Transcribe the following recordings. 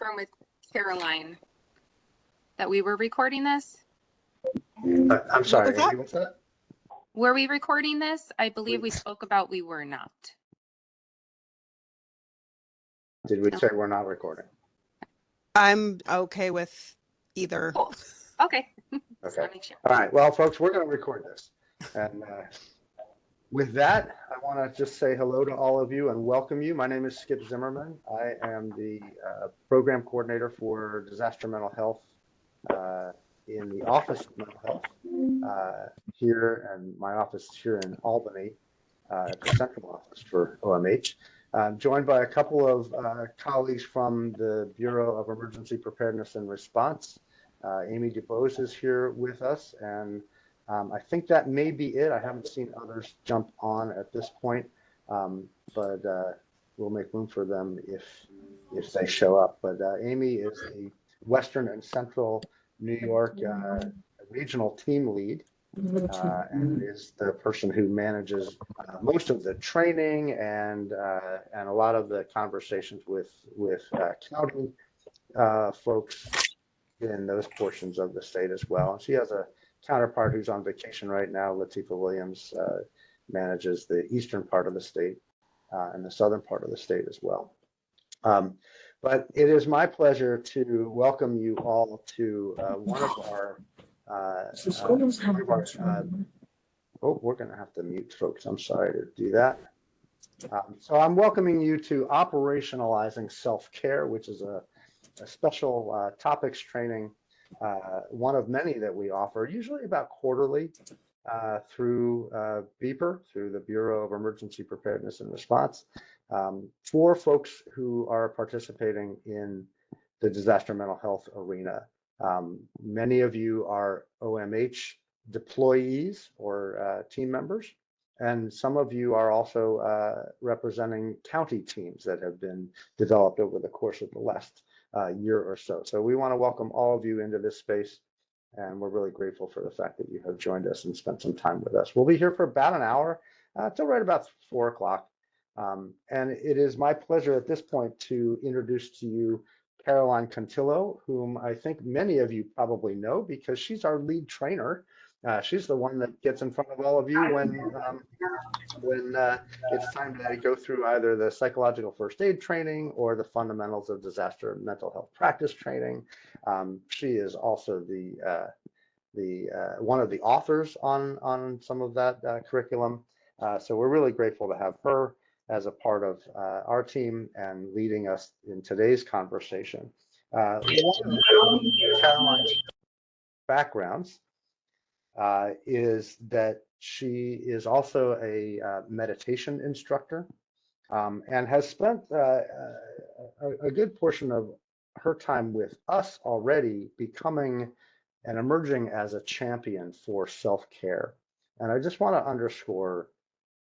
confirm with Caroline that we were recording this. I'm sorry, Amy, what's that? Were we recording this? I believe we spoke about we were not. Did we say we're not recording? I'm okay with either. Cool. Okay. Okay. All right. Well, folks, we're going to record this. And with that, I want to just say hello to all of you and welcome you. My name is Skip Zimmerman. I am the program coordinator for disaster mental health in the Office of Mental Health here, and my office is here in Albany at the central office for OMH. I'm joined by a couple of colleagues from the Bureau of Emergency Preparedness and Response. Amy DuBose is here with us, and I think that may be it. I haven't seen others jump on at this point, but we'll make room for them if they show up. But Amy is the Western and Central New York regional team lead, and is the person who manages most of the training and a lot of the conversations with county folks in those portions of the state as well. And she has a counterpart who's on vacation right now. Latifah Williams manages the eastern part of the state and the southern part of the state as well. But it is my pleasure to welcome you all to one of our oh, we're going to have to mute folks. I'm sorry to do that. So I'm welcoming you to Operationalizing Self-Care, which is a special topics training, one of many that we offer, usually about quarterly through BEPR, through the Bureau of Emergency Preparedness and Response, for folks who are participating in the disaster mental health arena. Many of you are OMH deployees or team members, and some of you are also representing county teams that have been developed over the course of the last year or so. So we want to welcome all of you into this space, and we're really grateful for the fact that you have joined us and spent some time with us. We'll be here for about an hour till right about 4 o'clock. And it is my pleasure at this point to introduce to you Caroline Contillo, whom I think many of you probably know because she's our lead trainer. She's the one that gets in front of all of you when it's time to go through either the psychological first aid training or the fundamentals of disaster mental health practice training. She is also one of the authors on some of that curriculum. So we're really grateful to have her as a part of our team and leading us in today's conversation. One of Caroline's backgrounds is that she is also a meditation instructor and has spent a good portion of her time with us already becoming and emerging as a champion for self-care. And I just want to underscore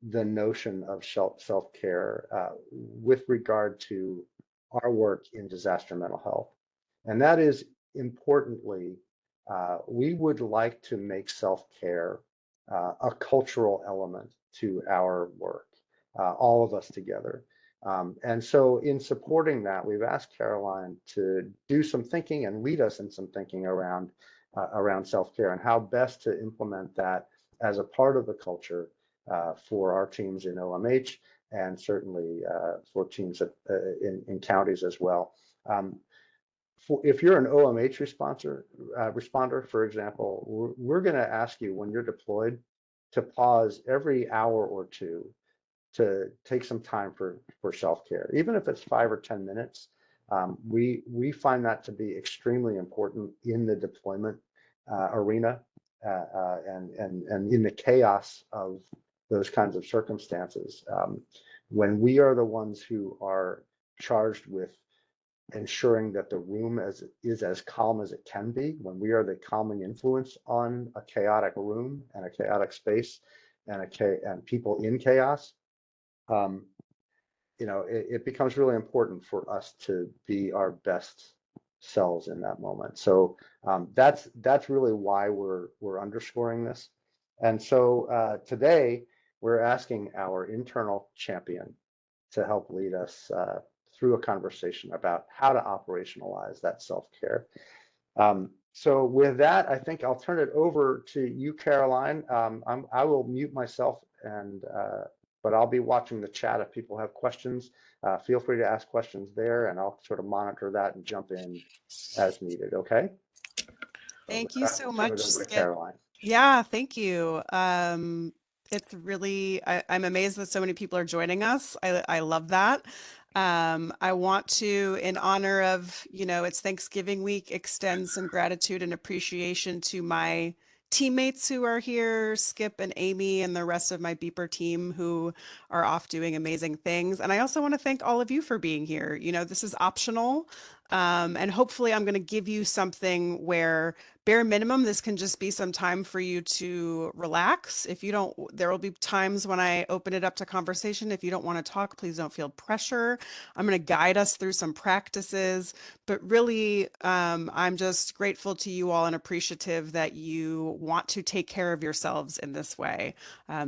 the notion of self-care with regard to our work in disaster mental health. And that is, importantly, we would like to make self-care a cultural element to our work, all of us together. And so in supporting that, we've asked Caroline to do some thinking and lead us in some thinking around self-care and how best to implement that as a part of the culture for our teams in OMH and certainly for teams in counties as well. If you're an OMH responder, for example, we're going to ask you when you're deployed to pause every hour or two to take some time for self-care, even if it's 5 or 10 minutes. We find that to be extremely important in the deployment arena and in the chaos of those kinds of circumstances. When we are the ones who are charged with ensuring that the room is as calm as it can be, when we are the calming influence on a chaotic room and a chaotic space and people in chaos, it becomes really important for us to be our best selves in that moment. So that's really why we're underscoring this. And so today we're asking our internal champion to help lead us through a conversation about how to operationalize that self-care. So with that, I think I'll turn it over to you, Caroline. I will mute myself, but I'll be watching the chat. If people have questions, feel free to ask questions there, and I'll sort of monitor that and jump in as needed. Okay. So with Thank you that, so we'll turn it much, over to Skip. Caroline. Yeah, thank you. It's really, I'm amazed that so many people are joining us. I love that. I want to, in honor of, it's Thanksgiving week, extend some gratitude and appreciation to my teammates who are here, Skip and Amy, and the rest of my Beeper team who are off doing amazing things. And I also want to thank all of you for being here. This is optional. And hopefully I'm going to give you something where bare minimum, this can just be some time for you to relax. If you don't, there will be times when I open it up to conversation. If you don't want to talk, please don't feel pressure. I'm going to guide us through some practices, but really, I'm just grateful to you all and appreciative that you want to take care of yourselves in this way.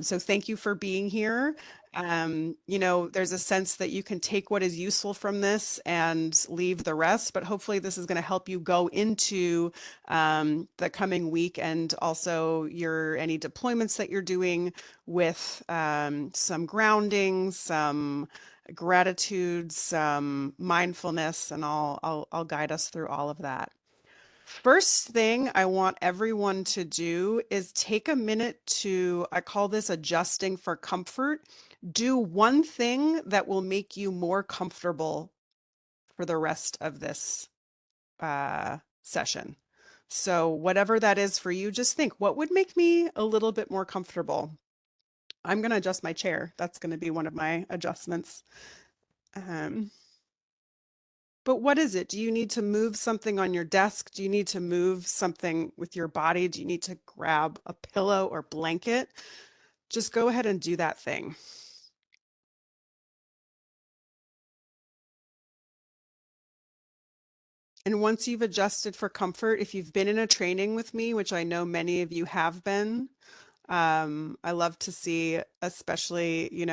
So thank you for being here. There's a sense that you can take what is useful from this and leave the rest, but hopefully this is going to help you go into the coming week and also any deployments that you're doing with some grounding, some gratitude, some mindfulness, and I'll guide us through all of that. First thing I want everyone to do is take a minute I call this adjusting for comfort. Do one thing that will make you more comfortable for the rest of this session. So whatever that is for you, just think, what would make me a little bit more comfortable? I'm going to adjust my chair. That's going to be one of my adjustments. But what is it? Do you need to move something on your desk? Do you need to move something with your body? Do you need to grab a pillow or blanket? Just go ahead and do that thing. And once you've adjusted for comfort, if you've been in a training with me, which I know many of you have been, I love to see, especially,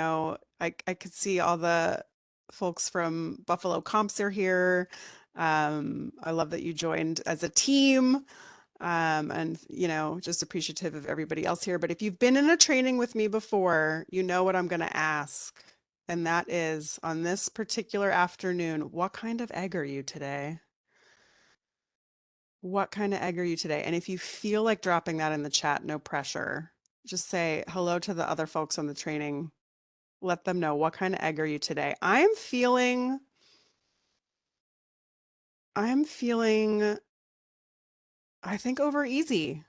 I could see all the folks from Buffalo Comps are here. I love that you joined as a team. And just appreciative of everybody else here. But if you've been in a training with me before, you know what I'm going to ask. And that is, on this particular afternoon, what kind of egg are you today? What kind of egg are you today? And if you feel like dropping that in the chat, no pressure. Just say hello to the other folks on the training. Let them know, what kind of egg are you today? I'm feeling, I think, over easy.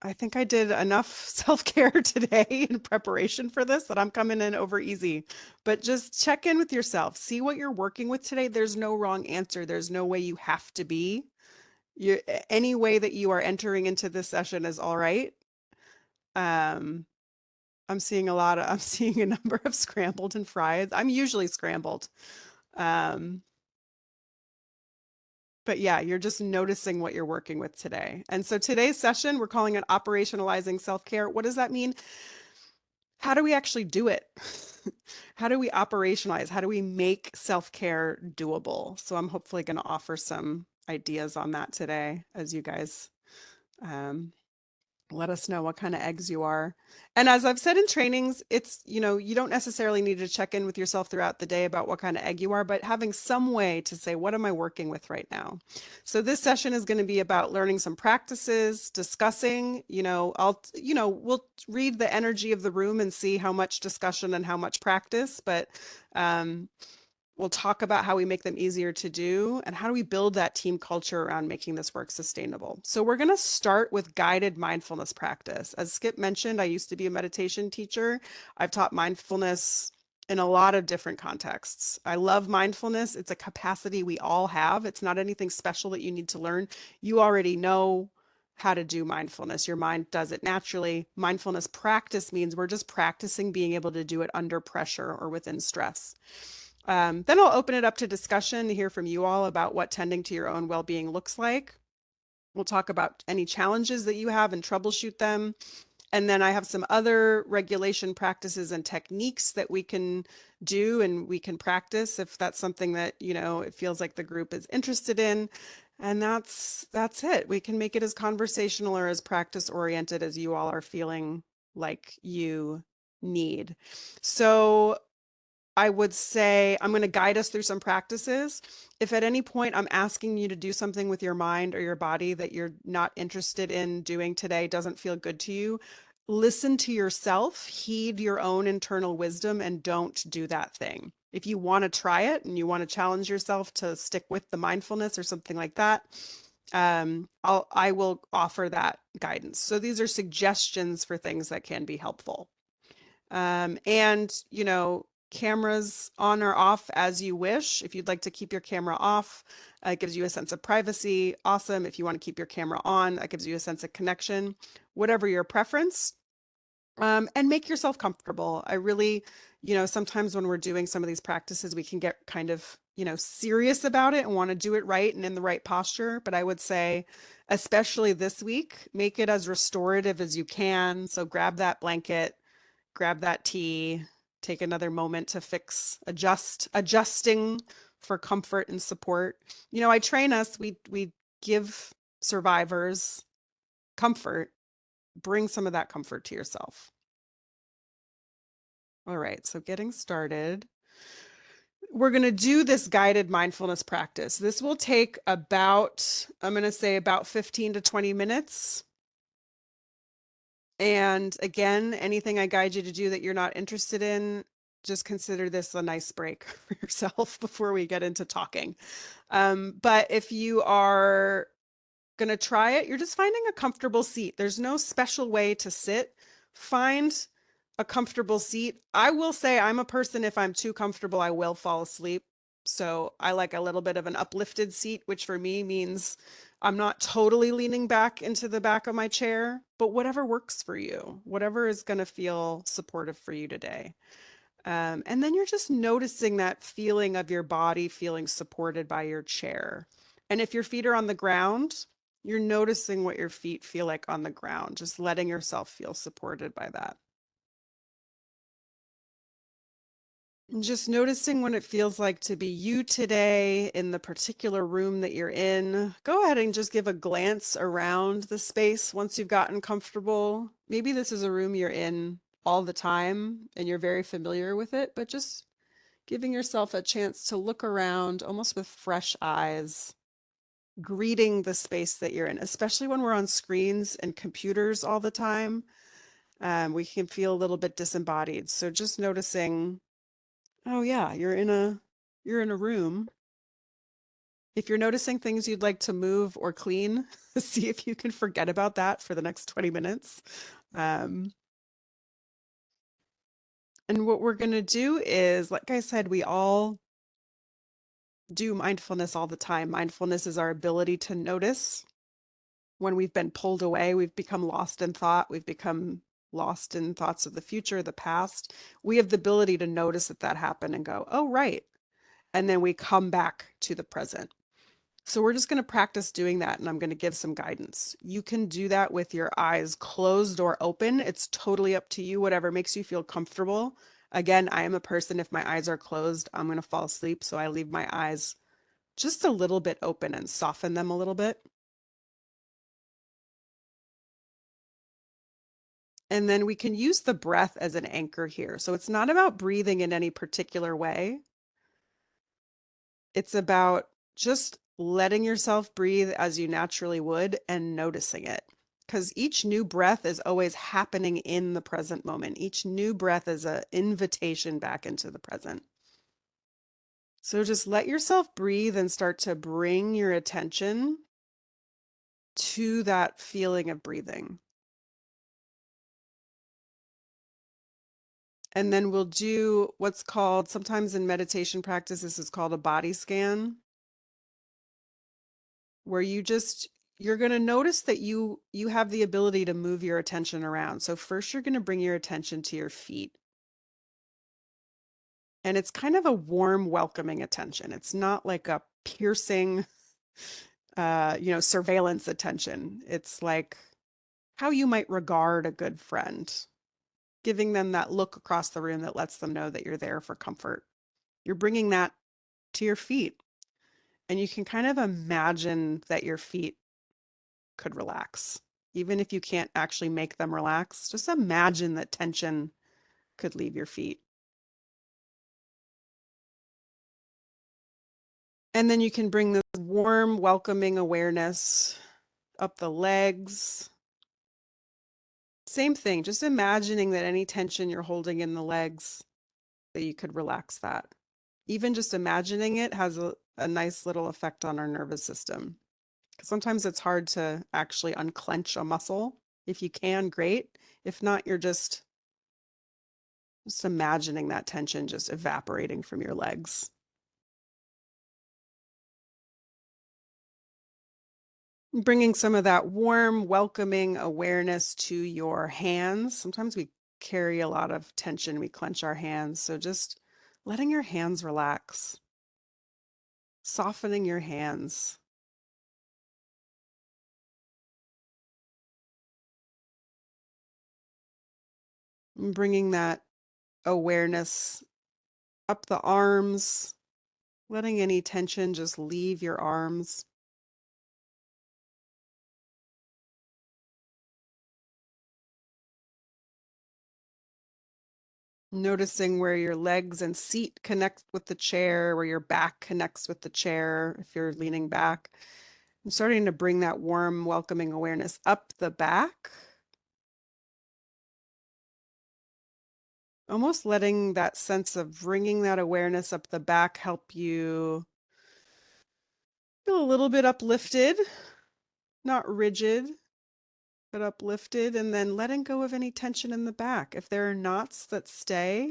I think I did enough self-care today in preparation for this that I'm coming in over easy. But just check in with yourself. See what you're working with today. There's no wrong answer. There's no way you have to be. Any way that you are entering into this session is all right. I'm seeing a number of scrambled and fried. I'm usually scrambled. But yeah, you're just noticing what you're working with today. And so today's session, we're calling it Operationalizing Self-Care. What does that mean? How do we actually do it? How do we operationalize? How do we make self-care doable? So I'm hopefully going to offer some ideas on that today as you guys let us know what kind of eggs you are. And as I've said in trainings, it's, you don't necessarily need to check in with yourself throughout the day about what kind of egg you are, but having some way to say, what am I working with right now? So this session is going to be about learning some practices, discussing, we'll read the energy of the room and see how much discussion and how much practice, but we'll talk about how we make them easier to do and how do we build that team culture around making this work sustainable. So we're going to start with guided mindfulness practice. As Skip mentioned, I used to be a meditation teacher. I've taught mindfulness in a lot of different contexts. I love mindfulness. It's a capacity we all have. It's not anything special that you need to learn. You already know how to do mindfulness. Your mind does it naturally. Mindfulness practice means we're just practicing being able to do it under pressure or within stress. Then I'll open it up to discussion to hear from you all about what tending to your own well-being looks like. We'll talk about any challenges that you have and troubleshoot them. And then I have some other regulation practices and techniques that we can do and we can practice if that's something that, it feels like the group is interested in. And that's it. We can make it as conversational or as practice oriented as you all are feeling like you need. So I would say I'm going to guide us through some practices. If at any point I'm asking you to do something with your mind or your body that you're not interested in doing today, doesn't feel good to you, listen to yourself, heed your own internal wisdom, and don't do that thing. If you want to try it and you want to challenge yourself to stick with the mindfulness or something like that, I will offer that guidance. So these are suggestions for things that can be helpful. And, cameras on or off as you wish. If you'd like to keep your camera off, it gives you a sense of privacy. Awesome. If you want to keep your camera on, that gives you a sense of connection, whatever your preference. And make yourself comfortable. I really, sometimes when we're doing some of these practices, we can get kind of, serious about it and want to do it right and in the right posture. But I would say, especially this week, make it as restorative as you can. So grab that blanket, grab that tea, take another moment to adjusting for comfort and support. I train us, we give survivors comfort. Bring some of that comfort to yourself. All right, so getting started. We're going to do this guided mindfulness practice. This will take about, I'm going to say about 15 to 20 minutes. And again, anything I guide you to do that you're not interested in, just consider this a nice break for yourself before we get into talking. But if you are going to try it, you're just finding a comfortable seat. There's no special way to sit. Find a comfortable seat. I will say I'm a person, if I'm too comfortable, I will fall asleep. So I like a little bit of an uplifted seat, which for me means I'm not totally leaning back into the back of my chair, but whatever works for you, whatever is going to feel supportive for you today. And then you're just noticing that feeling of your body feeling supported by your chair. And if your feet are on the ground, you're noticing what your feet feel like on the ground, just letting yourself feel supported by that. And just noticing what it feels like to be you today in the particular room that you're in. Go ahead and just give a glance around the space once you've gotten comfortable. Maybe this is a room you're in all the time and you're very familiar with it, but just giving yourself a chance to look around almost with fresh eyes, greeting the space that you're in, especially when we're on screens and computers all the time. We can feel a little bit disembodied. So just noticing, oh yeah, you're in a room. If you're noticing things you'd like to move or clean, see if you can forget about that for the next 20 minutes. And what we're going to do is, like I said, we all do mindfulness all the time. Mindfulness is our ability to notice when we've been pulled away, we've become lost in thought, we've become lost in thoughts of the future, the past. We have the ability to notice that happened and go, oh, right. And then we come back to the present. So we're just going to practice doing that, and I'm going to give some guidance. You can do that with your eyes closed or open. It's totally up to you, whatever makes you feel comfortable. Again, I am a person, if my eyes are closed, I'm going to fall asleep. So I leave my eyes just a little bit open and soften them a little bit. And then we can use the breath as an anchor here. So it's not about breathing in any particular way. It's about just letting yourself breathe as you naturally would and noticing it. Because each new breath is always happening in the present moment. Each new breath is an invitation back into the present. So just let yourself breathe and start to bring your attention to that feeling of breathing. And then we'll do what's called, sometimes in meditation practice, this is called a body scan, where you're going to notice that you have the ability to move your attention around. So first you're going to bring your attention to your feet. And it's kind of a warm, welcoming attention. It's not like a piercing, surveillance attention. It's like how you might regard a good friend, giving them that look across the room that lets them know that you're there for comfort. You're bringing that to your feet, and you can kind of imagine that your feet could relax. Even if you can't actually make them relax, just imagine that tension could leave your feet. And then you can bring this warm, welcoming awareness up the legs. Same thing, just imagining that any tension you're holding in the legs, that you could relax that. Even just imagining it has a nice little effect on our nervous system. Sometimes it's hard to actually unclench a muscle. If you can, great. If not, you're just imagining that tension just evaporating from your legs. Bringing some of that warm, welcoming awareness to your hands. Sometimes we carry a lot of tension, we clench our hands. So just letting your hands relax, softening your hands. And bringing that awareness up the arms, letting any tension just leave your arms. Noticing where your legs and seat connect with the chair, where your back connects with the chair if you're leaning back. I'm starting to bring that warm, welcoming awareness up the back. Almost letting that sense of bringing that awareness up the back help you feel a little bit uplifted, not rigid, but uplifted, and then letting go of any tension in the back. If there are knots that stay,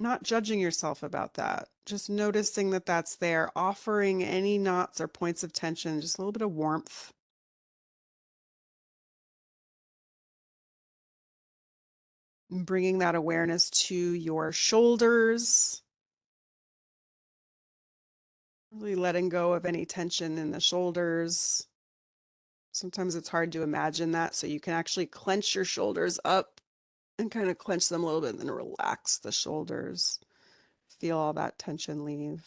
not judging yourself about that, just noticing that that's there, offering any knots or points of tension, just a little bit of warmth. And bringing that awareness to your shoulders, really letting go of any tension in the shoulders. Sometimes it's hard to imagine that, so you can actually clench your shoulders up and kind of clench them a little bit and then relax the shoulders. Feel all that tension leave.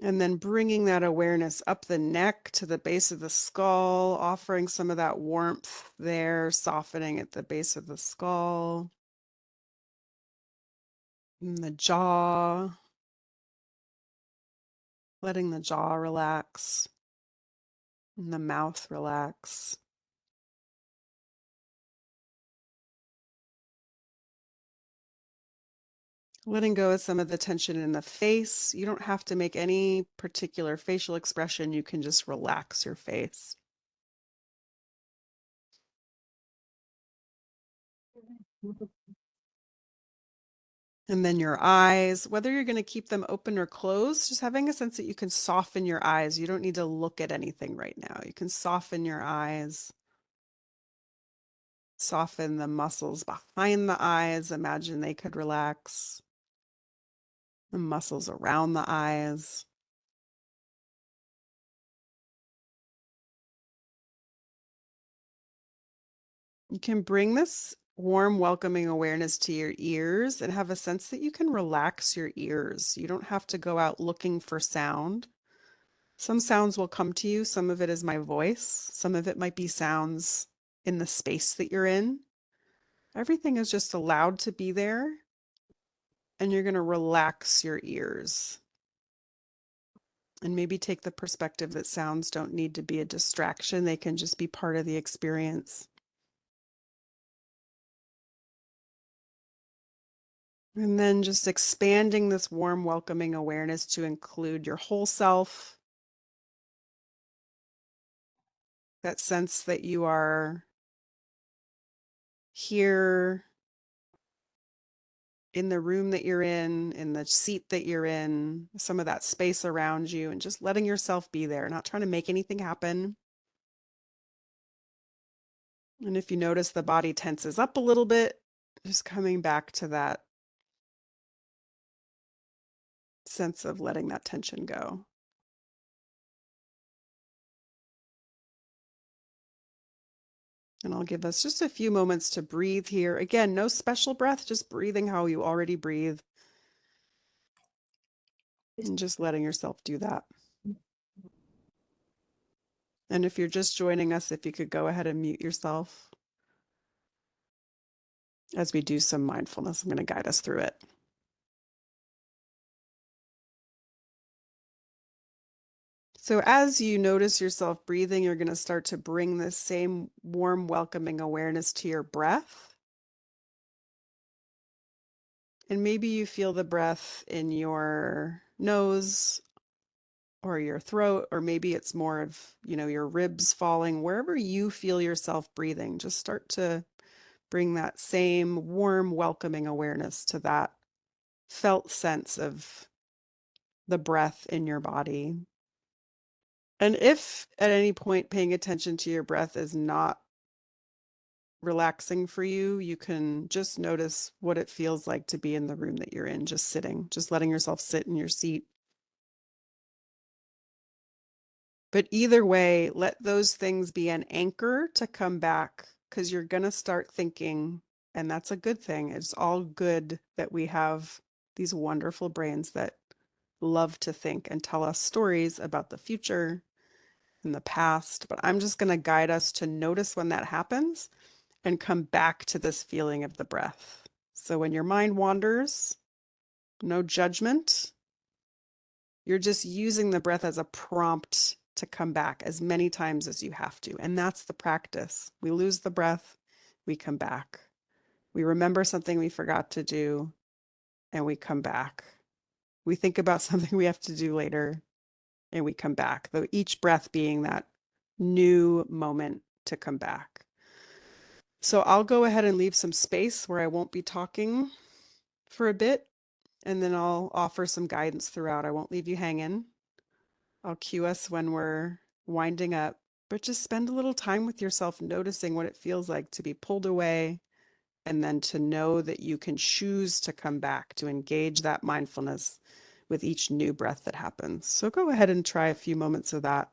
And then bringing that awareness up the neck to the base of the skull, offering some of that warmth there, softening at the base of the skull. And the jaw, letting the jaw relax and the mouth relax. Letting go of some of the tension in the face. You don't have to make any particular facial expression. You can just relax your face. And then your eyes, whether you're going to keep them open or closed, just having a sense that you can soften your eyes. You don't need to look at anything right now. You can soften your eyes, soften the muscles behind the eyes. Imagine they could relax. The muscles around the eyes. You can bring this warm, welcoming awareness to your ears and have a sense that you can relax your ears. You don't have to go out looking for sound. Some sounds will come to you. Some of it is my voice. Some of it might be sounds in the space that you're in. Everything is just allowed to be there, and you're going to relax your ears. And maybe take the perspective that sounds don't need to be a distraction. They can just be part of the experience. And then just expanding this warm, welcoming awareness to include your whole self. That sense that you are here in the room that you're in the seat that you're in, some of that space around you, and just letting yourself be there, not trying to make anything happen. And if you notice the body tenses up a little bit, just coming back to that sense of letting that tension go. And I'll give us just a few moments to breathe here. Again, no special breath, just breathing how you already breathe. And just letting yourself do that. And if you're just joining us, if you could go ahead and mute yourself as we do some mindfulness. I'm going to guide us through it. So as you notice yourself breathing, you're going to start to bring this same warm, welcoming awareness to your breath. And maybe you feel the breath in your nose or your throat, or maybe it's more of, your ribs falling, wherever you feel yourself breathing. Just start to bring that same warm, welcoming awareness to that felt sense of the breath in your body. And if at any point paying attention to your breath is not relaxing for you, you can just notice what it feels like to be in the room that you're in, just sitting, just letting yourself sit in your seat. But either way, let those things be an anchor to come back, because you're going to start thinking, and that's a good thing. It's all good that we have these wonderful brains that love to think and tell us stories about the future and the past. But I'm just going to guide us to notice when that happens and come back to this feeling of the breath. So when your mind wanders, no judgment. You're just using the breath as a prompt to come back as many times as you have to. And that's the practice. We lose the breath, we come back. We remember something we forgot to do, and we come back. We think about something we have to do later, and we come back. Though each breath being that new moment to come back. So I'll go ahead and leave some space where I won't be talking for a bit, and then I'll offer some guidance throughout. I won't leave you hanging. I'll cue us when we're winding up, but just spend a little time with yourself, noticing what it feels like to be pulled away, and then to know that you can choose to come back, to engage that mindfulness with each new breath that happens. So go ahead and try a few moments of that.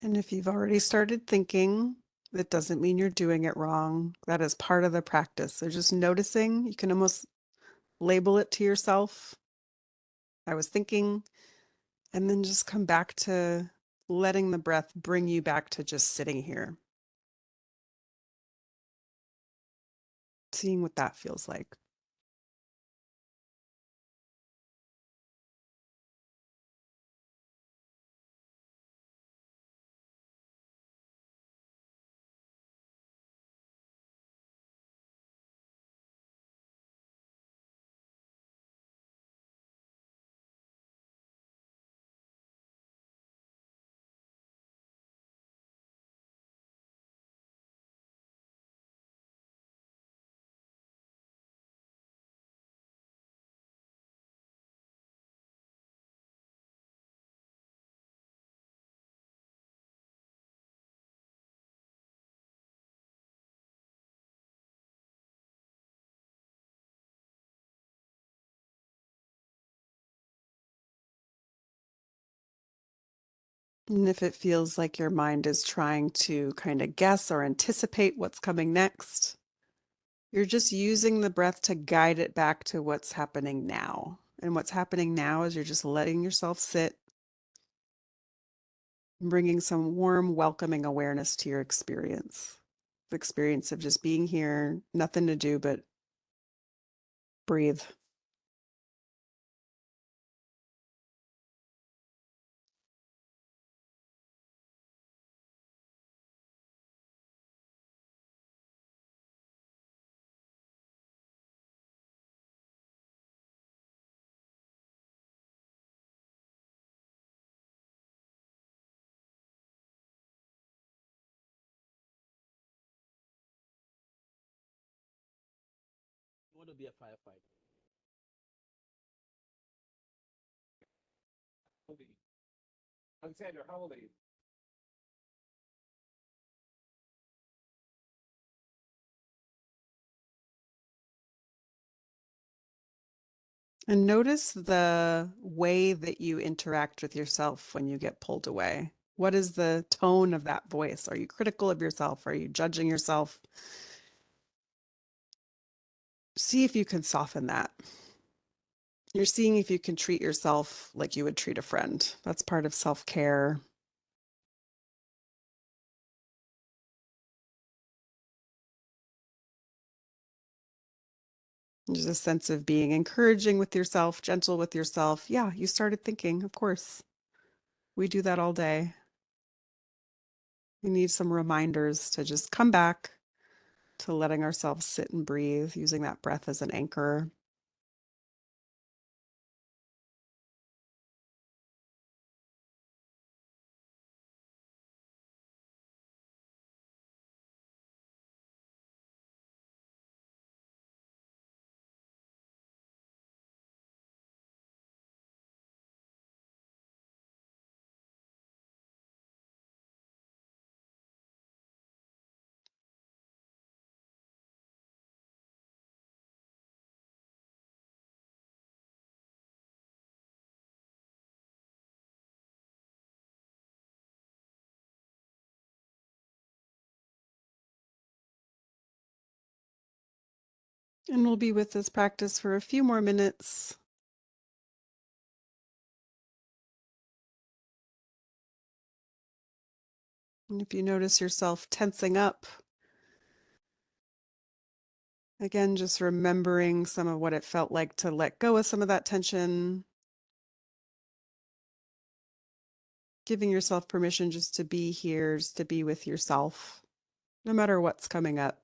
And if you've already started thinking, that doesn't mean you're doing it wrong. That is part of the practice. So just noticing, you can almost label it to yourself. I was thinking, and then just come back to letting the breath bring you back to just sitting here. Seeing what that feels like. And if it feels like your mind is trying to kind of guess or anticipate what's coming next, you're just using the breath to guide it back to what's happening now. And what's happening now is you're just letting yourself sit, bringing some warm, welcoming awareness to your experience. The experience of just being here, nothing to do but breathe. Want to be a firefighter. Alexander, how old are you? And notice the way that you interact with yourself when you get pulled away. What is the tone of that voice? Are you critical of yourself? Are you judging yourself? See if you can soften that. You're seeing if you can treat yourself like you would treat a friend. That's part of self-care. There's a sense of being encouraging with yourself, gentle with yourself. Yeah, you started thinking, of course. We do that all day. We need some reminders to just come back to letting ourselves sit and breathe, using that breath as an anchor. And we'll be with this practice for a few more minutes. And if you notice yourself tensing up, again, just remembering some of what it felt like to let go of some of that tension, giving yourself permission just to be here, just to be with yourself, no matter what's coming up.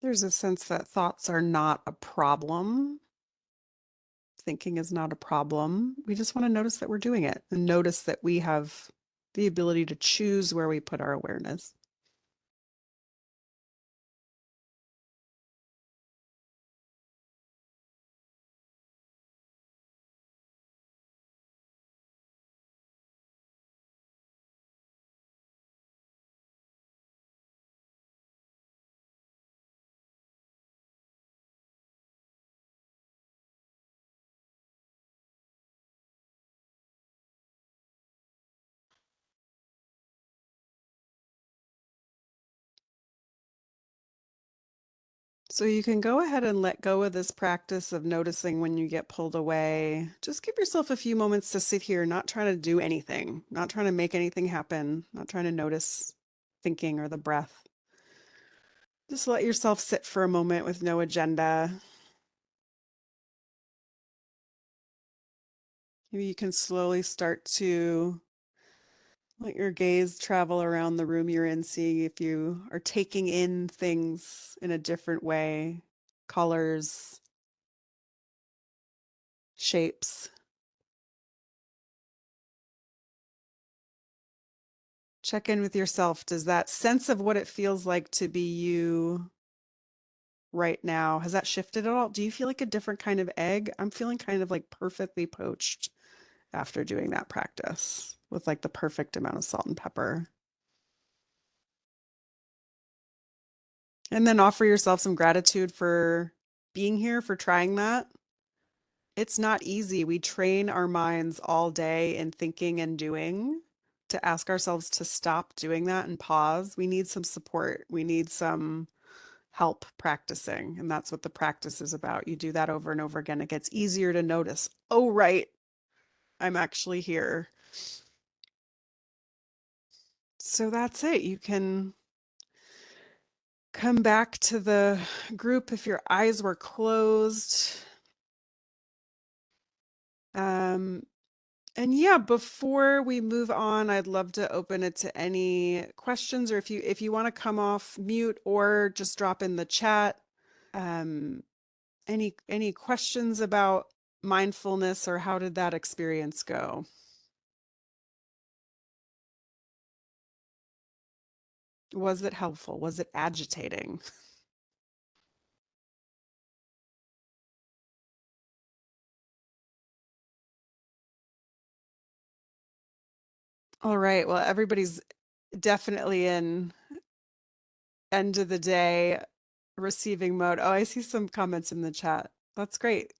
There's a sense that thoughts are not a problem. Thinking is not a problem. We just want to notice that we're doing it and notice that we have the ability to choose where we put our awareness. So you can go ahead and let go of this practice of noticing when you get pulled away. Just give yourself a few moments to sit here, not trying to do anything, not trying to make anything happen, not trying to notice thinking or the breath. Just let yourself sit for a moment with no agenda. Maybe you can slowly start to let your gaze travel around the room you're in, seeing if you are taking in things in a different way, colors, shapes. Check in with yourself. Does that sense of what it feels like to be you right now, has that shifted at all? Do you feel like a different kind of egg? I'm feeling kind of like perfectly poached after doing that practice with like the perfect amount of salt and pepper. And then offer yourself some gratitude for being here, for trying that. It's not easy. We train our minds all day in thinking and doing to ask ourselves to stop doing that and pause. We need some support. We need some help practicing. And that's what the practice is about. You do that over and over again. It gets easier to notice. Oh, right. I'm actually here. So that's it. You can come back to the group if your eyes were closed. Um, and yeah, before we move on, I'd love to open it to any questions, or if you want to come off mute or just drop in the chat. Um, any questions about mindfulness, or how did that experience go? Was it helpful? Was it agitating? All right. Well, everybody's definitely in end of the day receiving mode. Oh, I see some comments in the chat. That's great.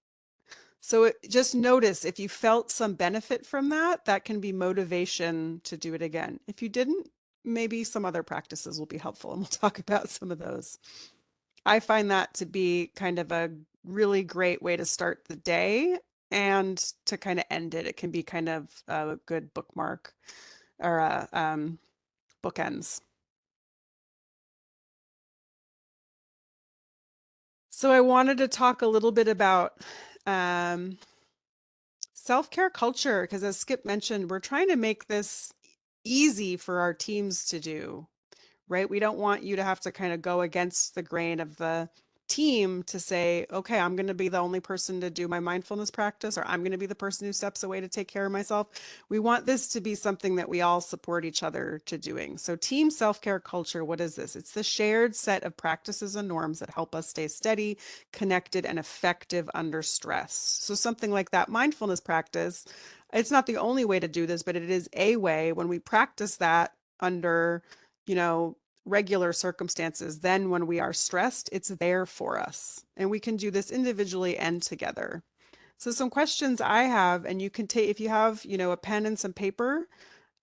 So just notice if you felt some benefit from that, that can be motivation to do it again. If you didn't, maybe some other practices will be helpful, and we'll talk about some of those. I find that to be kind of a really great way to start the day and to kind of end it. It can be kind of a good bookmark or bookends. So I wanted to talk a little bit about um, self-care culture, because as Skip mentioned, we're trying to make this easy for our teams to do, right? We don't want you to have to kind of go against the grain of the team to say, okay, I'm going to be the only person to do my mindfulness practice, or I'm going to be the person who steps away to take care of myself. We want this to be something that we all support each other to doing. So team self-care culture, what is this? It's the shared set of practices and norms that help us stay steady, connected, and effective under stress. So something like that mindfulness practice, it's not the only way to do this, but it is a way. When we practice that under, you know, regular circumstances, then when we are stressed, it's there for us. And we can do this individually and together. So some questions I have, and you can take, if you have, a pen and some paper,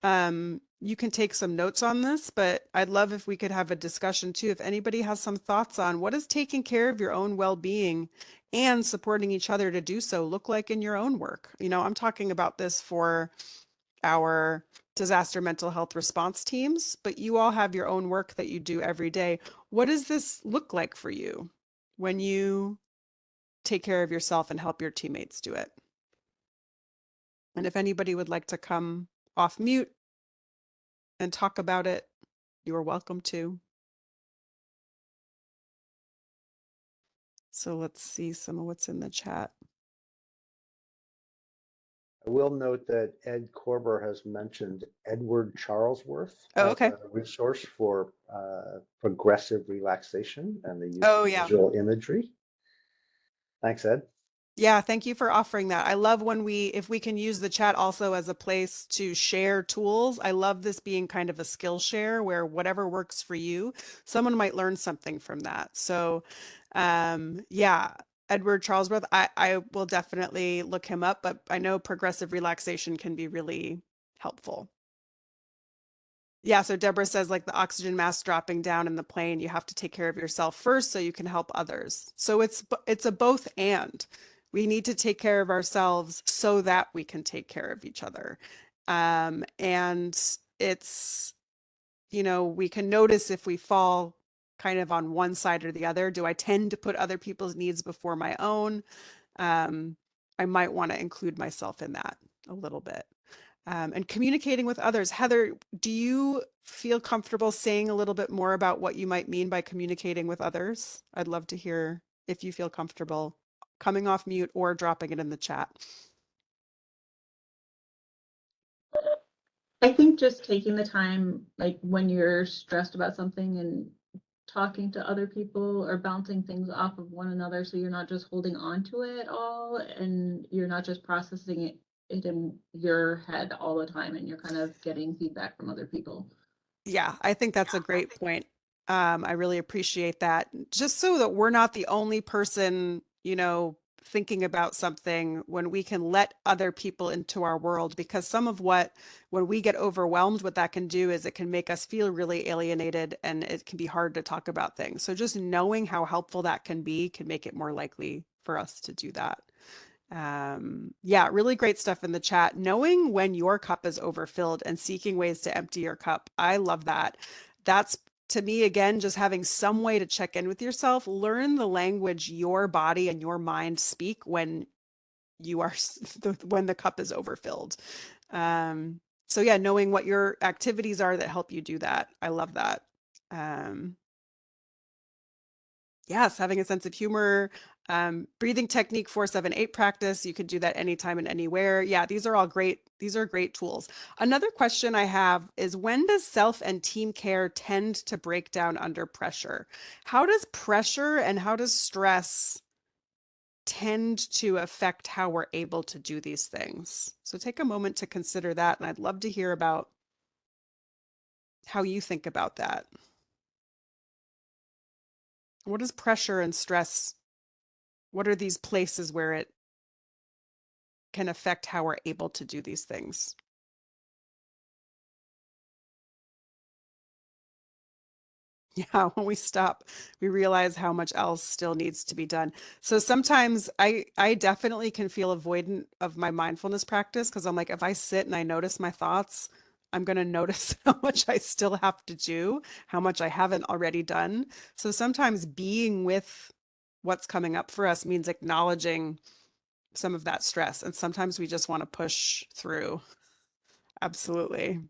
you can take some notes on this, but I'd love if we could have a discussion too. If anybody has some thoughts on what does taking care of your own well-being and supporting each other to do so look like in your own work? I'm talking about this for our disaster mental health response teams, but you all have your own work that you do every day. What does this look like for you when you take care of yourself and help your teammates do it? And if anybody would like to come off mute and talk about it, you are welcome to. So let's see some of what's in the chat. I will note that Ed Korber has mentioned Edward Charlesworth Oh, as okay. a resource for progressive relaxation and the use Oh, of yeah. visual imagery. Thanks, Ed. Yeah, thank you for offering that. I love when if we can use the chat also as a place to share tools. I love this being kind of a skill share where whatever works for you, someone might learn something from that. So, yeah, Edward Charlesworth, I will definitely look him up, but I know progressive relaxation can be really helpful. Yeah, so Deborah says like the oxygen mask dropping down in the plane, you have to take care of yourself first so you can help others. So it's a both and. We need to take care of ourselves so that we can take care of each other. And it's, we can notice if we fall kind of on one side or the other. Do I tend to put other people's needs before my own? I might want to include myself in that a little bit. And communicating with others. Heather, do you feel comfortable saying a little bit more about what you might mean by communicating with others? I'd love to hear if you feel comfortable coming off mute or dropping it in the chat. I think just taking the time, like when you're stressed about something and talking to other people or bouncing things off of one another, so you're not just holding on to it all and you're not just processing it in your head all the time, and you're kind of getting feedback from other people. Yeah, I think that's a great point. I really appreciate that. Just so that we're not the only person, thinking about something when we can let other people into our world, because some of when we get overwhelmed, what that can do is it can make us feel really alienated and it can be hard to talk about things. So just knowing how helpful that can be can make it more likely for us to do that. Yeah, really great stuff in the chat. Knowing when your cup is overfilled and seeking ways to empty your cup. I love that. That's to me, again, just having some way to check in with yourself. Learn the language your body and your mind speak when you are when the cup is overfilled. So yeah, knowing what your activities are that help you do that. I love that. Um, Yes, having a sense of humor, breathing technique 478 practice. You could do that anytime and anywhere. Yeah, these are all great. These are great tools. Another question I have is, when does self and team care tend to break down under pressure? How does pressure and how does stress tend to affect how we're able to do these things? So take a moment to consider that. And I'd love to hear about how you think about that. What is pressure and stress? What are these places where it can affect how we're able to do these things? Yeah, when we stop, we realize how much else still needs to be done. So sometimes I definitely can feel avoidant of my mindfulness practice, because I'm like, if I sit and I notice my thoughts, I'm going to notice how much I still have to do, how much I haven't already done. So sometimes being with what's coming up for us means acknowledging some of that stress. And sometimes we just want to push through. Absolutely.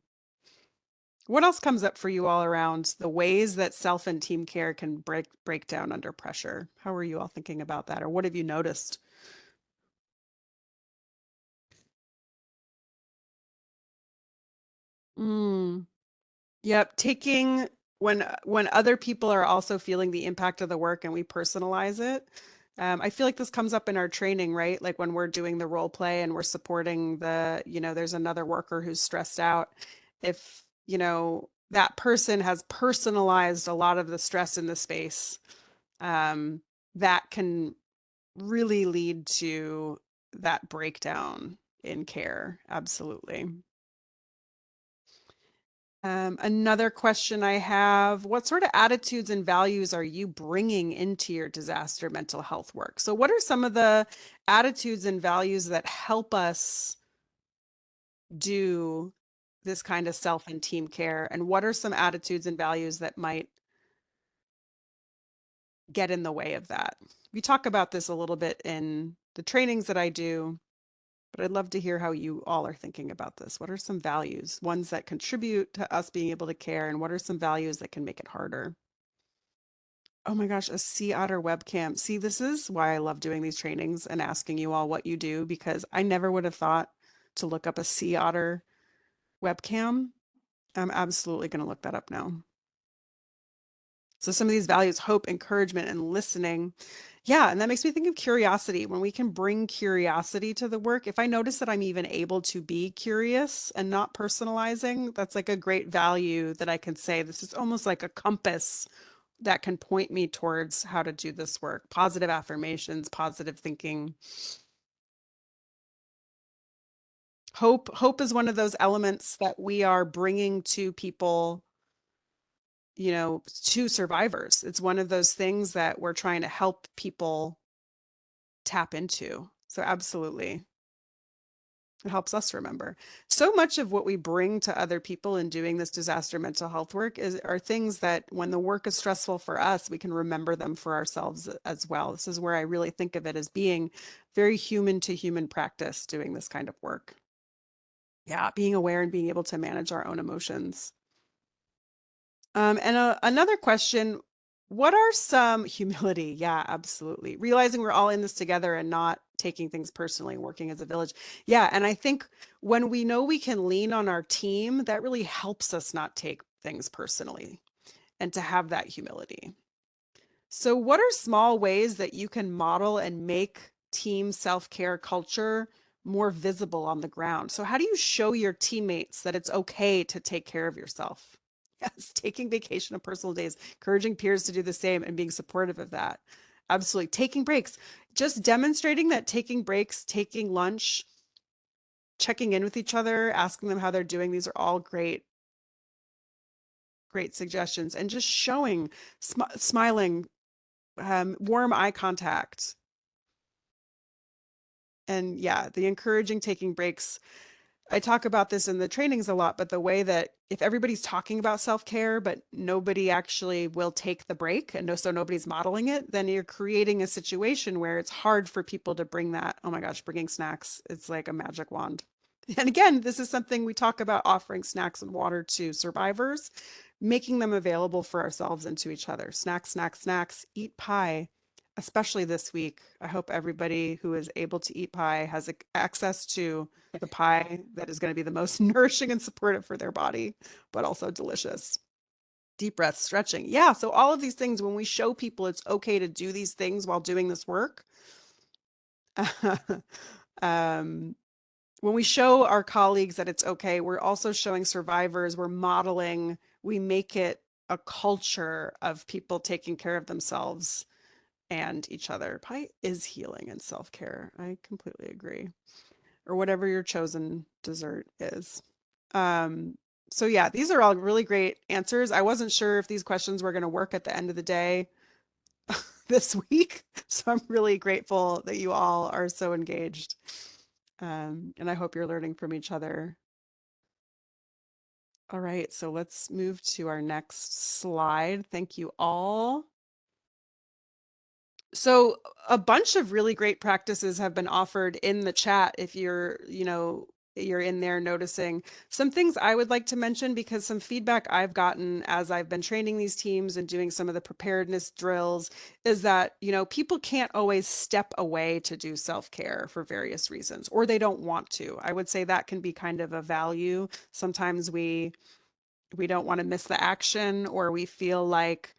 What else comes up for you all around the ways that self and team care can break down under pressure? How are you all thinking about that, or what have you noticed? Mm, yep, taking when other people are also feeling the impact of the work and we personalize it. I feel like this comes up in our training, right? Like when we're doing the role play and we're supporting there's another worker who's stressed out. If, that person has personalized a lot of the stress in the space, um, that can really lead to that breakdown in care. Absolutely. Another question I have, what sort of attitudes and values are you bringing into your disaster mental health work? So what are some of the attitudes and values that help us do this kind of self and team care? And what are some attitudes and values that might get in the way of that? We talk about this a little bit in the trainings that I do, but I'd love to hear how you all are thinking about this. What are some values, ones that contribute to us being able to care, and what are some values that can make it harder? Oh my gosh, a sea otter webcam. See, this is why I love doing these trainings and asking you all what you do, because I never would have thought to look up a sea otter webcam. I'm absolutely going to look that up now. So some of these values, hope, encouragement, and listening. Yeah, and that makes me think of curiosity. When we can bring curiosity to the work, if I notice that I'm even able to be curious and not personalizing, that's like a great value that I can say, this is almost like a compass that can point me towards how to do this work. Positive affirmations, positive thinking. Hope is one of those elements that we are bringing to people, to survivors. It's one of those things that we're trying to help people tap into. So absolutely. It helps us remember. So much of what we bring to other people in doing this disaster mental health work are things that when the work is stressful for us, we can remember them for ourselves as well. This is where I really think of it as being very human to human practice doing this kind of work. Yeah, being aware and being able to manage our own emotions. And another question, what are some humility? Yeah, absolutely. Realizing we're all in this together and not taking things personally and working as a village. Yeah. And I think when we know we can lean on our team, that really helps us not take things personally and to have that humility. So, what are small ways that you can model and make team self-care culture more visible on the ground? So, how do you show your teammates that it's okay to take care of yourself? Yes, taking vacation on personal days, encouraging peers to do the same and being supportive of that. Absolutely. Taking breaks, just demonstrating that taking breaks, taking lunch, checking in with each other, asking them how they're doing. These are all great suggestions. And just showing, smiling, warm eye contact. And yeah, the encouraging taking breaks. I talk about this in the trainings a lot, but the way that if everybody's talking about self-care, but nobody actually will take the break, and so nobody's modeling it, then you're creating a situation where it's hard for people to bring that. Oh my gosh, bringing snacks. It's like a magic wand. And again, this is something we talk about, offering snacks and water to survivors, making them available for ourselves and to each other. Snacks, snacks, snacks, eat pie, especially this week. I hope everybody who is able to eat pie has access to the pie that is going to be the most nourishing and supportive for their body, but also delicious. Deep breath, stretching. Yeah. So all of these things, when we show people it's okay to do these things while doing this work, um, when we show our colleagues that it's okay, we're also showing survivors, we're modeling, we make it a culture of people taking care of themselves and each other. Pie is healing and self-care. I completely agree. Or whatever your chosen dessert is. Um, so yeah, these are all really great answers. I wasn't sure if these questions were going to work at the end of the day this week. So I'm really grateful that you all are so engaged. And I hope you're learning from each other. All right, so let's move to our next slide. Thank you all. So a bunch of really great practices have been offered in the chat if you're in there noticing. Some things I would like to mention, because some feedback I've gotten as I've been training these teams and doing some of the preparedness drills is that, people can't always step away to do self-care for various reasons, or they don't want to. I would say that can be kind of a value. Sometimes we don't want to miss the action, or we feel like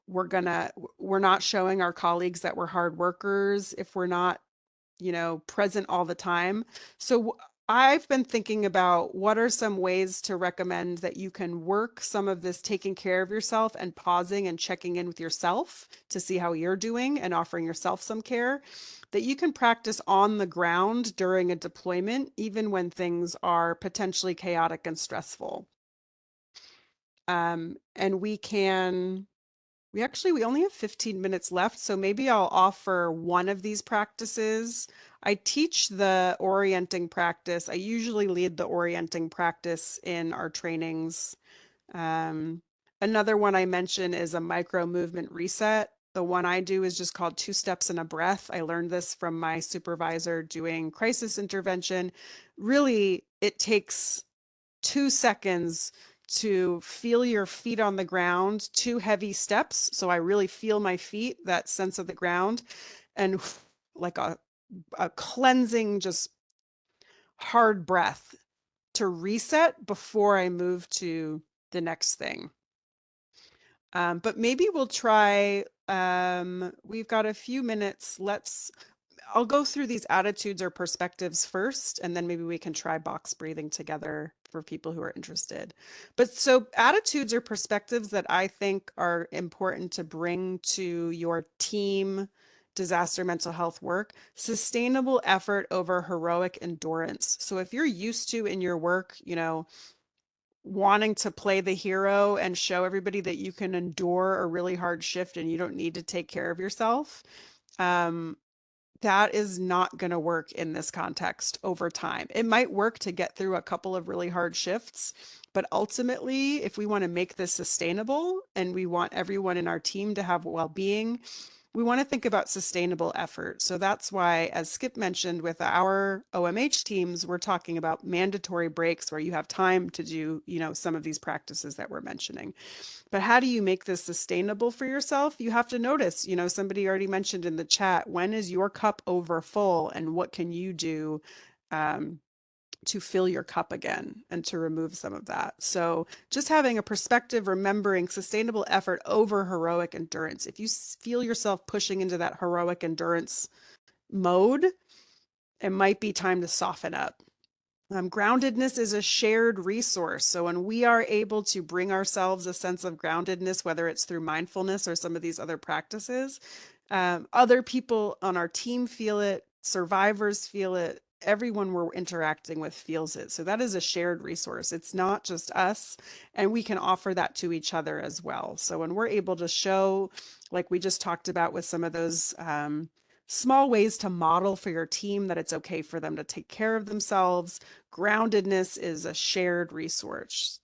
we're not showing our colleagues that we're hard workers if we're not, present all the time. So I've been thinking about what are some ways to recommend that you can work some of this taking care of yourself and pausing and checking in with yourself to see how you're doing and offering yourself some care that you can practice on the ground during a deployment, even when things are potentially chaotic and stressful. And we only have 15 minutes left, so maybe I'll offer one of these practices. I teach the orienting practice. I usually lead the orienting practice in our trainings. Another one I mention is a micro movement reset. The one I do is just called 2 steps and a breath. I learned this from my supervisor doing crisis intervention. Really, it takes 2 seconds to feel your feet on the ground, 2 heavy steps. So I really feel my feet, that sense of the ground, and like a cleansing, just hard breath to reset before I move to the next thing. But maybe we'll try, we've got a few minutes. I'll go through these attitudes or perspectives first, and then maybe we can try box breathing together for people who are interested. But so attitudes or perspectives that I think are important to bring to your team disaster mental health work: sustainable effort over heroic endurance. So if you're used to in your work, wanting to play the hero and show everybody that you can endure a really hard shift and you don't need to take care of yourself, that is not going to work in this context over time. It might work to get through a couple of really hard shifts, but ultimately, if we want to make this sustainable and we want everyone in our team to have well-being, we want to think about sustainable effort. So that's why, as Skip mentioned, with our OMH teams, we're talking about mandatory breaks where you have time to do, some of these practices that we're mentioning. But how do you make this sustainable for yourself? You have to notice, somebody already mentioned in the chat, when is your cup over full and what can you do to fill your cup again and to remove some of that? So just having a perspective, remembering sustainable effort over heroic endurance. If you feel yourself pushing into that heroic endurance mode, it might be time to soften up. Groundedness is a shared resource. So when we are able to bring ourselves a sense of groundedness, whether it's through mindfulness or some of these other practices, other people on our team feel it, survivors feel it, everyone we're interacting with feels it. So that is a shared resource. It's not just us, and we can offer that to each other as well. So when we're able to show, like we just talked about with some of those small ways to model for your team that it's okay for them to take care of themselves, groundedness is a shared resource.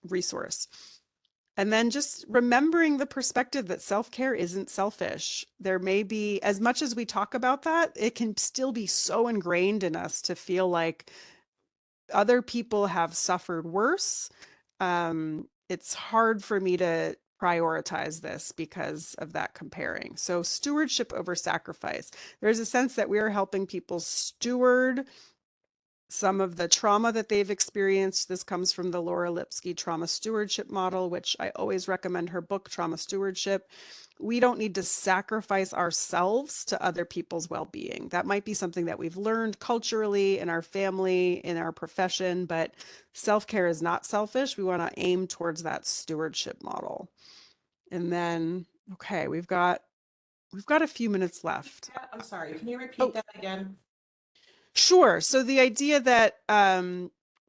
And then just remembering the perspective that self-care isn't selfish. There may be, as much as we talk about that, it can still be so ingrained in us to feel like other people have suffered worse. It's hard for me to prioritize this because of that comparing. So stewardship over sacrifice. There's a sense that we are helping people steward some of the trauma that they've experienced. This comes from the Laura Lipsky trauma stewardship model, which I always recommend her book, Trauma Stewardship. We don't need to sacrifice ourselves to other people's well-being. That might be something that we've learned culturally in our family, in our profession, but self-care is not selfish. We want to aim towards that stewardship model. And then, okay, we've got a few minutes left. I'm sorry, can you repeat Oh. that again? Sure. So the idea that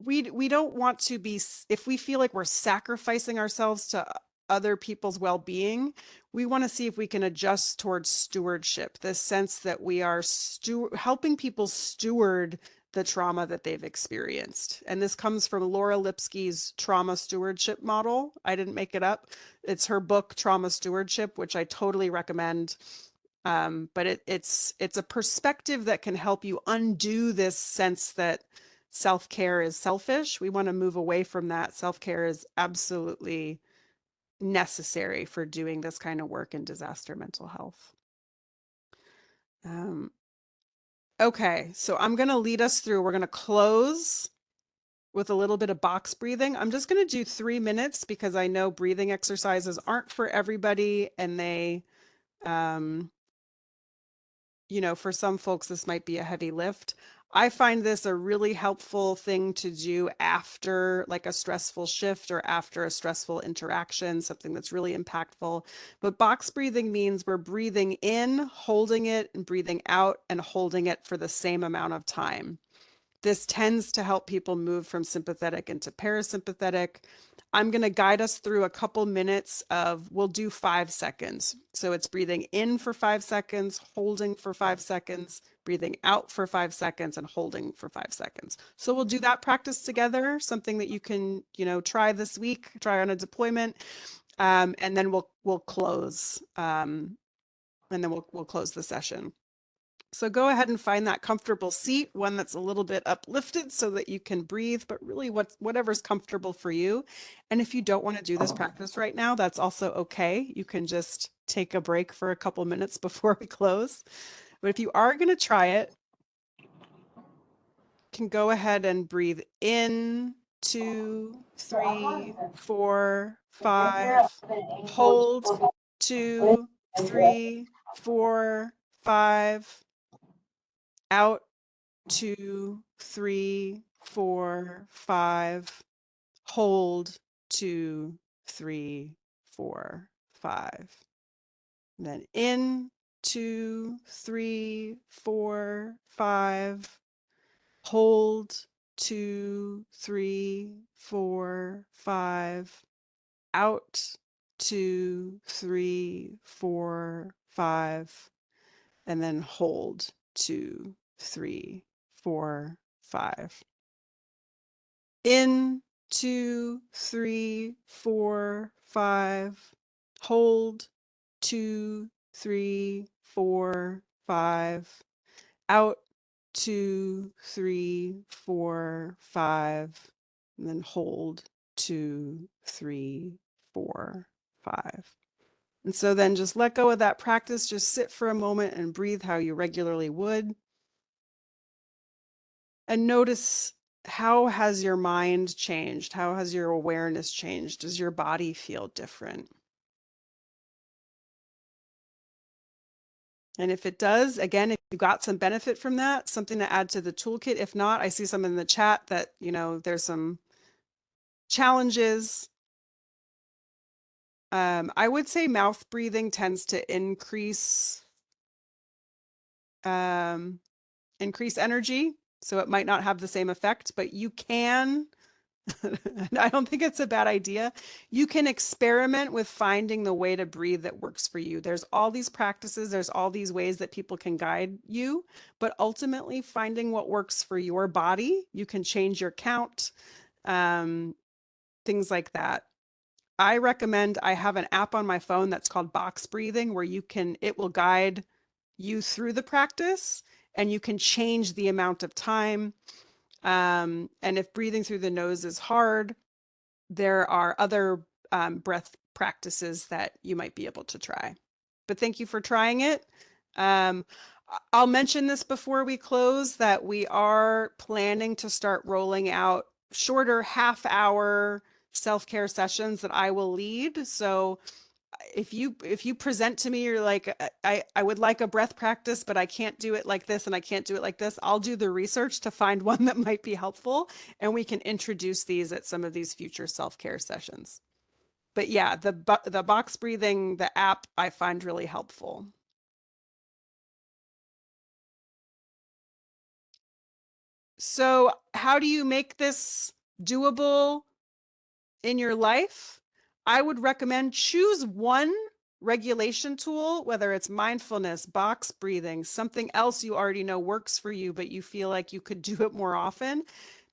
we don't want to be, if we feel like we're sacrificing ourselves to other people's well-being, we want to see if we can adjust towards stewardship, this sense that we are helping people steward the trauma that they've experienced. And this comes from Laura Lipsky's trauma stewardship model. I didn't make it up. It's her book, Trauma Stewardship, which I totally recommend. But it's a perspective that can help you undo this sense that self-care is selfish. We want to move away from that. Self-care is absolutely necessary for doing this kind of work in disaster mental health. Okay, so I'm going to lead us through. We're going to close with a little bit of box breathing. I'm just going to do 3 minutes because I know breathing exercises aren't for everybody, and they for some folks, this might be a heavy lift. I find this a really helpful thing to do after like a stressful shift or after a stressful interaction, something that's really impactful. But box breathing means we're breathing in, holding it, and breathing out and holding it for the same amount of time. This tends to help people move from sympathetic into parasympathetic. I'm going to guide us through a couple minutes of, we'll do 5 seconds. So it's breathing in for 5 seconds, holding for 5 seconds, breathing out for 5 seconds, and holding for 5 seconds. So we'll do that practice together, something that you can, try this week, try on a deployment, and then we'll close, and then we'll close the session. So go ahead and find that comfortable seat, one that's a little bit uplifted so that you can breathe, but really whatever's comfortable for you. And if you don't want to do this practice right now, that's also okay. You can just take a break for a couple minutes before we close. But if you are going to try it, you can go ahead and breathe in, 2, 3, 4, 5, hold, 2, 3, 4, 5, out, 2, 3, 4, 5, hold, 2, 3, 4, 5. And then in, 2, 3, 4, 5, hold, 2, 3, 4, 5, out, 2, 3, 4, 5, and then hold, 2, 3, 4, 5. In, 2, 3, 4, 5. Hold, 2, 3, 4, 5. Out, 2, 3, 4, 5. And then hold, 2, 3, 4, 5. And so then just let go of that practice. Just sit for a moment and breathe how you regularly would. And notice, how has your mind changed? How has your awareness changed? Does your body feel different? And if it does, again, if you got some benefit from that, something to add to the toolkit. If not, I see some in the chat that, there's some challenges. I would say mouth breathing tends to increase energy, so it might not have the same effect, but you can, I don't think it's a bad idea. You can experiment with finding the way to breathe that works for you. There's all these practices, there's all these ways that people can guide you, but ultimately finding what works for your body. You can change your count, things like that. I recommend, I have an app on my phone that's called Box Breathing, where it will guide you through the practice, and you can change the amount of time. And if breathing through the nose is hard, there are other breath practices that you might be able to try. But thank you for trying it. I'll mention this before we close, that we are planning to start rolling out shorter half-hour self-care sessions that I will lead. So if you present to me, you're like, I would like a breath practice, but I can't do it like this and I can't do it like this, I'll do the research to find one that might be helpful, and we can introduce these at some of these future self-care sessions. But yeah, the box breathing, the app, I find really helpful. So how do you make this doable in your life? I would recommend choose one regulation tool, whether it's mindfulness, box breathing, something else you already know works for you, but you feel like you could do it more often.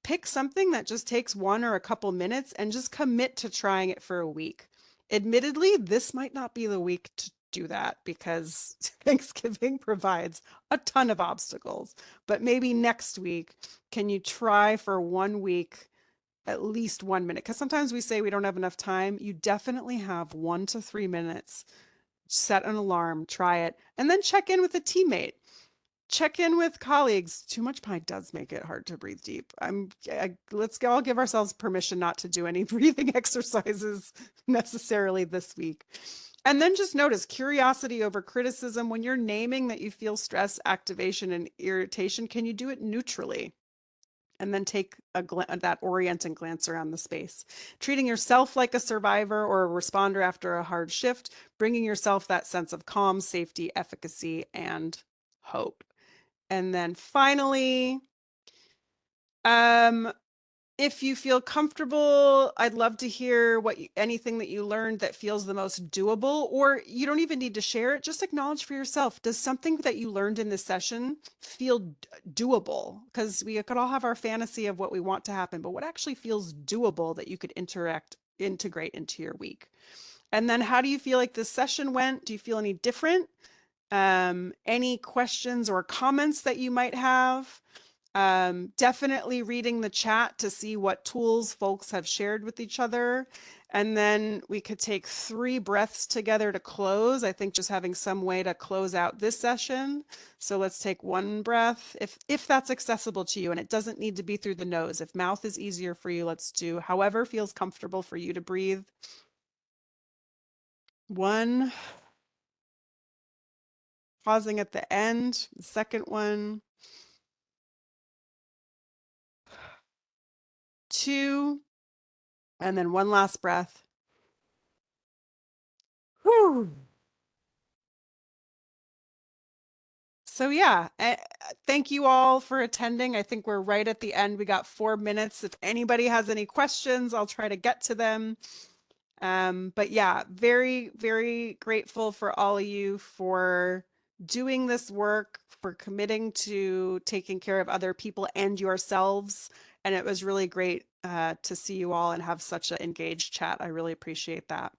Pick something that just takes 1 or a couple minutes and just commit to trying it for a week. Admittedly, this might not be the week to do that because Thanksgiving provides a ton of obstacles, but maybe next week, can you try for 1 week at least 1 minute? Because sometimes we say we don't have enough time. You definitely have 1 to 3 minutes. Set an alarm, try it, and then check in with a teammate. Check in with colleagues. Too much pie does make it hard to breathe deep. Let's all give ourselves permission not to do any breathing exercises necessarily this week. And then just notice curiosity over criticism. When you're naming that you feel stress, activation, and irritation, can you do it neutrally? And then take that orient and glance around the space. Treating yourself like a survivor or a responder after a hard shift, bringing yourself that sense of calm, safety, efficacy, and hope. And then finally, if you feel comfortable, I'd love to hear anything that you learned that feels the most doable, or you don't even need to share it. Just acknowledge for yourself. Does something that you learned in this session feel doable? Because we could all have our fantasy of what we want to happen, but what actually feels doable that you could integrate into your week? And then how do you feel like this session went? Do you feel any different? Any questions or comments that you might have? Definitely reading the chat to see what tools folks have shared with each other. And then we could take 3 breaths together to close. I think just having some way to close out this session. So let's take 1 breath, if that's accessible to you, and it doesn't need to be through the nose. If mouth is easier for you, let's do however feels comfortable for you to breathe. 1. Pausing at the end, the second one. 2, and then 1 last breath. Whew. So yeah, thank you all for attending. I think we're right at the end. We got 4 minutes. If anybody has any questions, I'll try to get to them. But yeah, very, very grateful for all of you for doing this work, for committing to taking care of other people and yourselves. And it was really great to see you all and have such an engaged chat. I really appreciate that.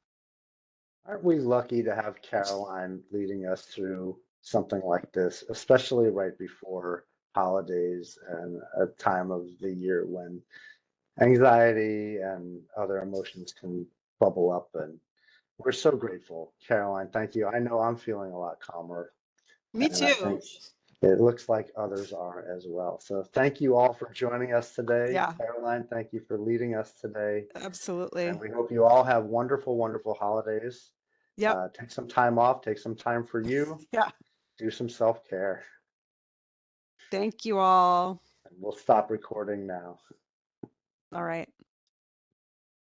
Aren't we lucky to have Caroline leading us through something like this, especially right before holidays and a time of the year when anxiety and other emotions can bubble up. And we're so grateful. Caroline, thank you. I know I'm feeling a lot calmer, Me and I too. think it looks like others are as well. So thank you all for joining us today. Yeah, Caroline, thank you for leading us today. And absolutely. we hope you all have wonderful, wonderful holidays. Yep. Take some time off, take some time for you, Yeah. do some self-care. Thank you all. And we'll stop recording now. All right.